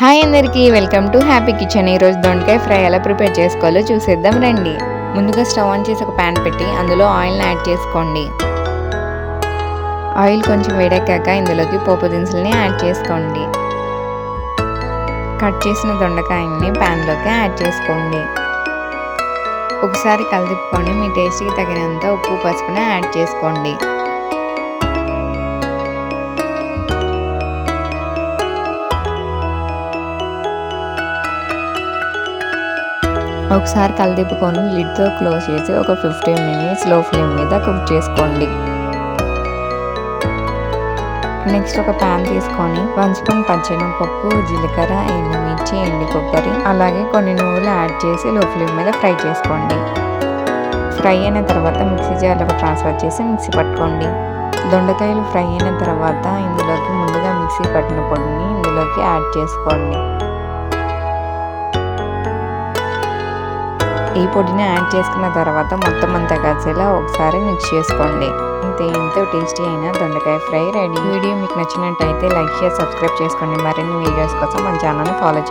Hi అందరికీ welcome to happy kitchen. ఈరోజు దొండకాయ ఫ్రై ఎలా ప్రిపేర్ చేసుకోవాలో చూసేద్దాం రండి. ముందుగా స్టవ్ ఆన్ చేసి ఒక ప్యాన్ పెట్టి అందులో ఆయిల్ని యాడ్ చేసుకోండి. ఆయిల్ కొంచెం వేడెక్కాక ఇందులోకి పోపు దినుసులని యాడ్ చేసుకోండి. కట్ చేసిన దొండకాయని ప్యాన్లోకి యాడ్ చేసుకోండి. ఒకసారి కలిపుకొని మీ టేస్ట్కి తగినంత ఉప్పు పసుపుని యాడ్ చేసుకోండి. ఒకసారి కలిపుకొని లిడ్తో క్లోజ్ చేసి ఒక 15 మినిట్స్ లో ఫ్లేమ్ మీద కుక్ చేసుకోండి. నెక్స్ట్ ఒక ప్యాన్ తీసుకొని 1 స్పూన్ పచ్చెనగపప్పు, జీలకర్ర, ఎండుమిర్చి, ఎండు కొబ్బరి అలాగే కొన్ని నువ్వులు యాడ్ చేసి లో ఫ్లేమ్ మీద ఫ్రై చేసుకోండి. ఫ్రై అయిన తర్వాత మిక్సీ జార్లోకి ట్రాన్స్ఫర్ చేసి మిక్సీ పట్టుకోండి. దొండకాయలు ఫ్రై అయిన తర్వాత ఇందులోకి ముందుగా మిక్సీ పట్టిన పొడిని ఇందులోకి యాడ్ చేసుకోండి. ఈ పొడిని యాడ్ చేసుకున్న తర్వాత మొత్తం అంతా కలిసేలా ఒకసారి మిక్స్ చేసుకోండి. అయితే ఎంతో టేస్టీ అయిన దొండకాయ ఫ్రై రెడీ. వీడియో మీకు నచ్చినట్టయితే లైక్ చేసి సబ్స్క్రైబ్ చేసుకోండి. మరిన్ని వీడియోస్ కోసం మన ఛానల్ని ఫాలో చేయండి.